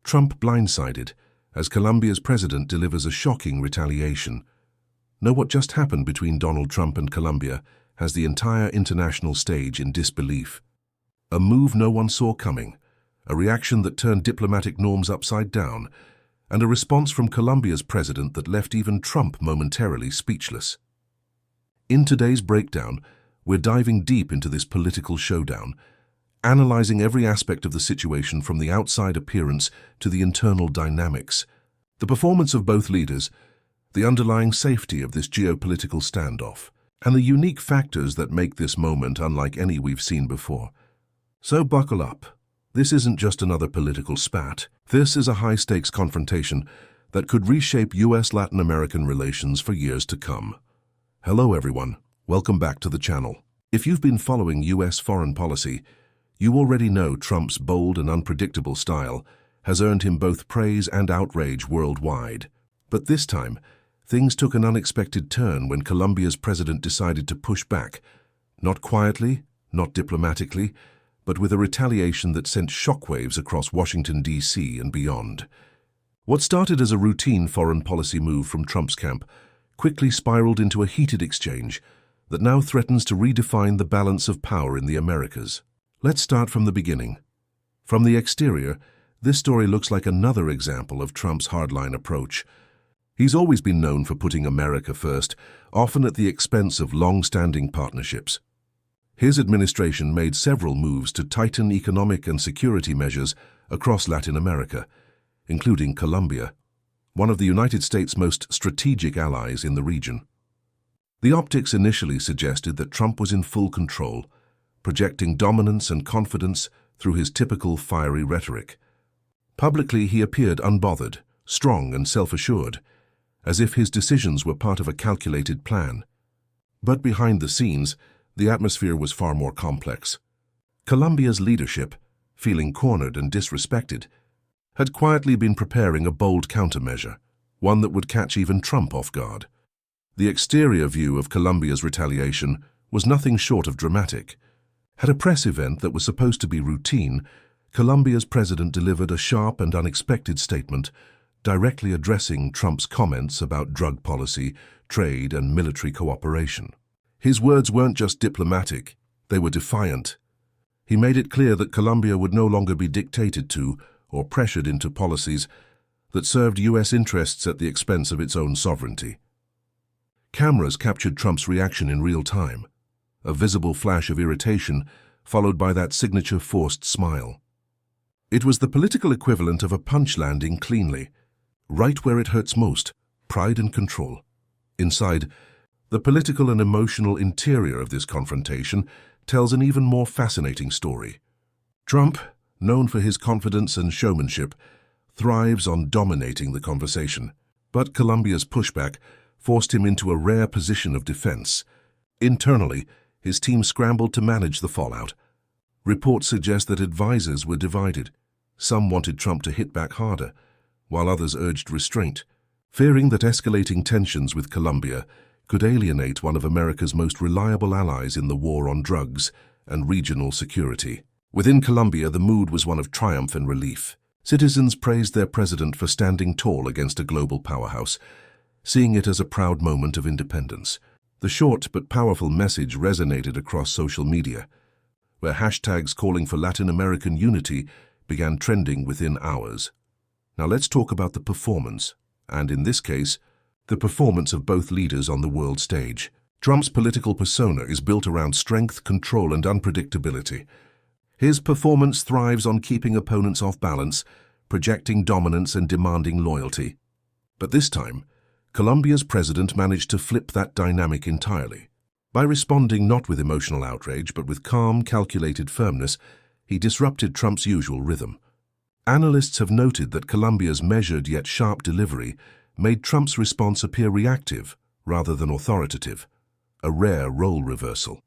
Trump blindsided as Colombia's president delivers a shocking retaliation. Know what just happened between Donald Trump and Colombia has the entire international stage in disbelief. A move no one saw coming, a reaction that turned diplomatic norms upside down, and a response from Colombia's president that left even Trump momentarily speechless. In today's breakdown, we're diving deep into this political showdown, analyzing every aspect of the situation from the outside appearance to the internal dynamics, the performance of both leaders, the underlying safety of this geopolitical standoff, and the unique factors that make this moment unlike any we've seen before. So buckle up. This isn't just another political spat. This is a high-stakes confrontation that could reshape U.S.-Latin American relations for years to come. Hello everyone, welcome back to the channel. If you've been following U.S. foreign policy, you already know Trump's bold and unpredictable style has earned him both praise and outrage worldwide. But this time, things took an unexpected turn when Colombia's president decided to push back, not quietly, not diplomatically, but with a retaliation that sent shockwaves across Washington, D.C. and beyond. What started as a routine foreign policy move from Trump's camp quickly spiraled into a heated exchange that now threatens to redefine the balance of power in the Americas. Let's start from the beginning. From the exterior, this story looks like another example of Trump's hardline approach. He's always been known for putting America first, often at the expense of long-standing partnerships. His administration made several moves to tighten economic and security measures across Latin America, including Colombia, one of the United States' most strategic allies in the region. The optics initially suggested that Trump was in full control, projecting dominance and confidence through his typical fiery rhetoric. Publicly, he appeared unbothered, strong and self-assured, as if his decisions were part of a calculated plan. But behind the scenes, the atmosphere was far more complex. Colombia's leadership, feeling cornered and disrespected, had quietly been preparing a bold countermeasure, one that would catch even Trump off guard. The exterior view of Colombia's retaliation was nothing short of dramatic. At a press event that was supposed to be routine, Colombia's president delivered a sharp and unexpected statement, directly addressing Trump's comments about drug policy, trade, and military cooperation. His words weren't just diplomatic, they were defiant. He made it clear that Colombia would no longer be dictated to or pressured into policies that served U.S. interests at the expense of its own sovereignty. Cameras captured Trump's reaction in real time, a visible flash of irritation followed by that signature forced smile. It was the political equivalent of a punch landing cleanly, right where it hurts most, pride and control. Inside, the political and emotional interior of this confrontation tells an even more fascinating story. Trump, known for his confidence and showmanship, thrives on dominating the conversation. But Colombia's pushback forced him into a rare position of defense. Internally, his team scrambled to manage the fallout. Reports suggest that advisors were divided. Some wanted Trump to hit back harder, while others urged restraint, fearing that escalating tensions with Colombia could alienate one of America's most reliable allies in the war on drugs and regional security. Within Colombia, the mood was one of triumph and relief. Citizens praised their president for standing tall against a global powerhouse, seeing it as a proud moment of independence. The short but powerful message resonated across social media, where hashtags calling for Latin American unity began trending within hours. Now let's talk about the performance, and in this case, the performance of both leaders on the world stage. Trump's political persona is built around strength, control, and unpredictability. His performance thrives on keeping opponents off balance, projecting dominance and demanding loyalty. But this time, Colombia's president managed to flip that dynamic entirely. By responding not with emotional outrage, but with calm, calculated firmness, he disrupted Trump's usual rhythm. Analysts have noted that Colombia's measured yet sharp delivery made Trump's response appear reactive rather than authoritative, a rare role reversal.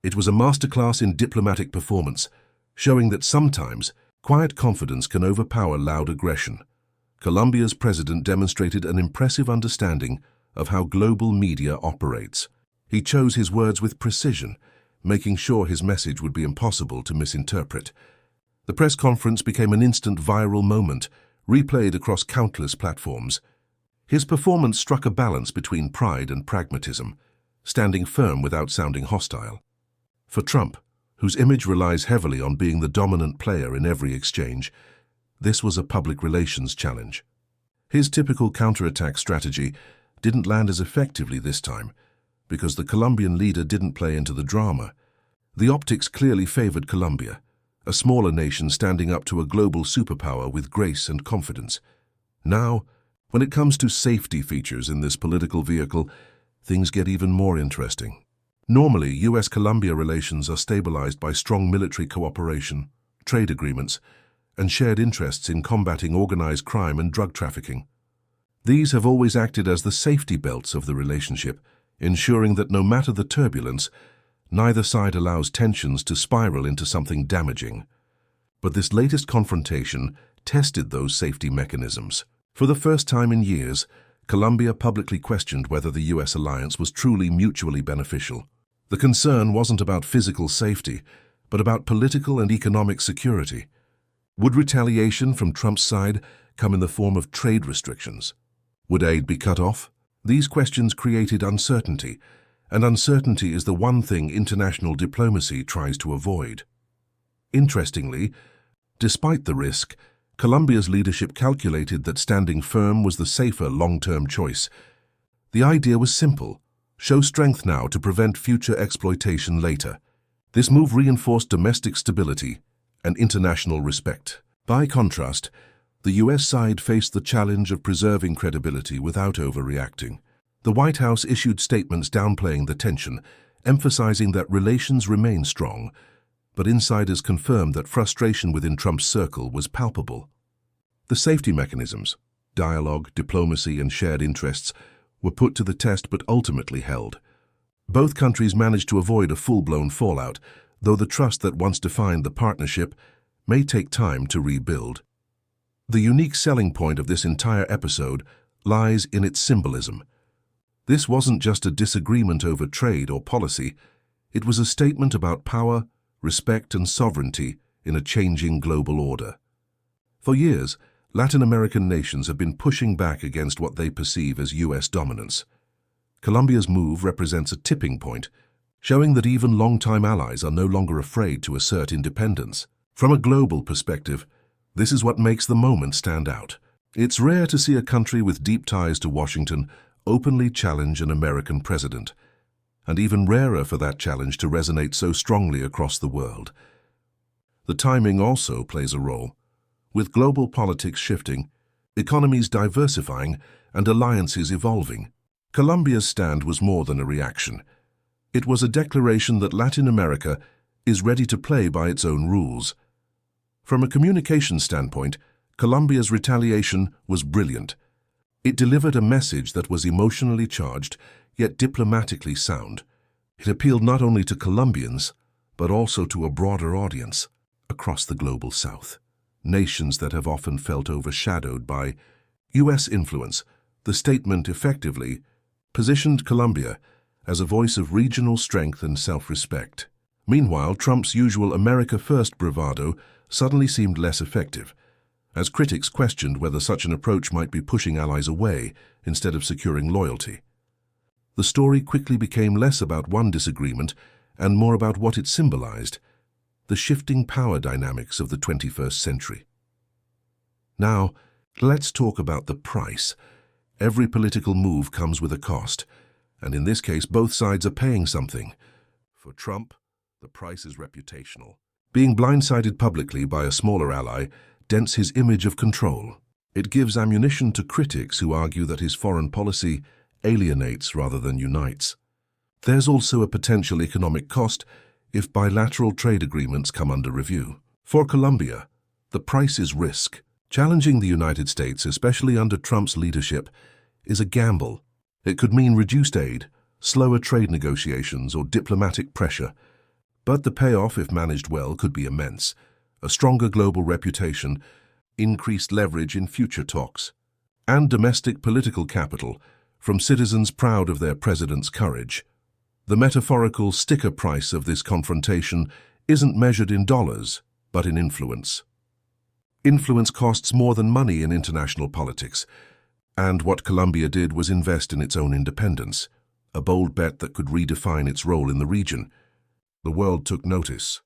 It was a masterclass in diplomatic performance, showing that sometimes quiet confidence can overpower loud aggression. Colombia's president demonstrated an impressive understanding of how global media operates. He chose his words with precision, making sure his message would be impossible to misinterpret. The press conference became an instant viral moment, replayed across countless platforms. His performance struck a balance between pride and pragmatism, standing firm without sounding hostile. For Trump, whose image relies heavily on being the dominant player in every exchange, this was a public relations challenge. His typical counterattack strategy didn't land as effectively this time, because the Colombian leader didn't play into the drama. The optics clearly favored Colombia, a smaller nation standing up to a global superpower with grace and confidence. Now, when it comes to safety features in this political vehicle, things get even more interesting. Normally, US-Colombia relations are stabilized by strong military cooperation, trade agreements, and shared interests in combating organized crime and drug trafficking. These have always acted as the safety belts of the relationship, ensuring that no matter the turbulence, neither side allows tensions to spiral into something damaging. But this latest confrontation tested those safety mechanisms. For the first time in years, Colombia publicly questioned whether the US alliance was truly mutually beneficial. The concern wasn't about physical safety, but about political and economic security. Would retaliation from Trump's side come in the form of trade restrictions? Would aid be cut off? These questions created uncertainty, and uncertainty is the one thing international diplomacy tries to avoid. Interestingly, despite the risk, Colombia's leadership calculated that standing firm was the safer long-term choice. The idea was simple: show strength now to prevent future exploitation later. This move reinforced domestic stability and international respect. By contrast, the US side faced the challenge of preserving credibility without overreacting. The White House issued statements downplaying the tension, emphasizing that relations remain strong, but insiders confirmed that frustration within Trump's circle was palpable. The safety mechanisms, dialogue, diplomacy, and shared interests, were put to the test but ultimately held. Both countries managed to avoid a full-blown fallout, though the trust that once defined the partnership may take time to rebuild. The unique selling point of this entire episode lies in its symbolism. This wasn't just a disagreement over trade or policy, it was a statement about power, respect, and sovereignty in a changing global order. For years, Latin American nations have been pushing back against what they perceive as US dominance. Colombia's move represents a tipping point, showing that even longtime allies are no longer afraid to assert independence. From a global perspective, this is what makes the moment stand out. It's rare to see a country with deep ties to Washington openly challenge an American president, and even rarer for that challenge to resonate so strongly across the world. The timing also plays a role. With global politics shifting, economies diversifying, and alliances evolving, Colombia's stand was more than a reaction. It was a declaration that Latin America is ready to play by its own rules. From a communication standpoint, Colombia's retaliation was brilliant. It delivered a message that was emotionally charged, yet diplomatically sound. It appealed not only to Colombians, but also to a broader audience across the global South. Nations that have often felt overshadowed by US influence. The statement effectively positioned Colombia as a voice of regional strength and self-respect. Meanwhile, Trump's usual America First bravado suddenly seemed less effective, as critics questioned whether such an approach might be pushing allies away instead of securing loyalty. The story quickly became less about one disagreement and more about what it symbolized: the shifting power dynamics of the 21st century. Now, let's talk about the price. Every political move comes with a cost, and in this case, both sides are paying something. For Trump, the price is reputational. Being blindsided publicly by a smaller ally dents his image of control. It gives ammunition to critics who argue that his foreign policy alienates rather than unites. There's also a potential economic cost if bilateral trade agreements come under review. For Colombia, the price is risk. Challenging the United States, especially under Trump's leadership, is a gamble. It could mean reduced aid, slower trade negotiations, or diplomatic pressure. But the payoff, if managed well, could be immense: a stronger global reputation, increased leverage in future talks, and domestic political capital from citizens proud of their president's courage. The metaphorical sticker price of this confrontation isn't measured in dollars, but in influence. Influence costs more than money in international politics, and what Colombia did was invest in its own independence, a bold bet that could redefine its role in the region. The world took notice.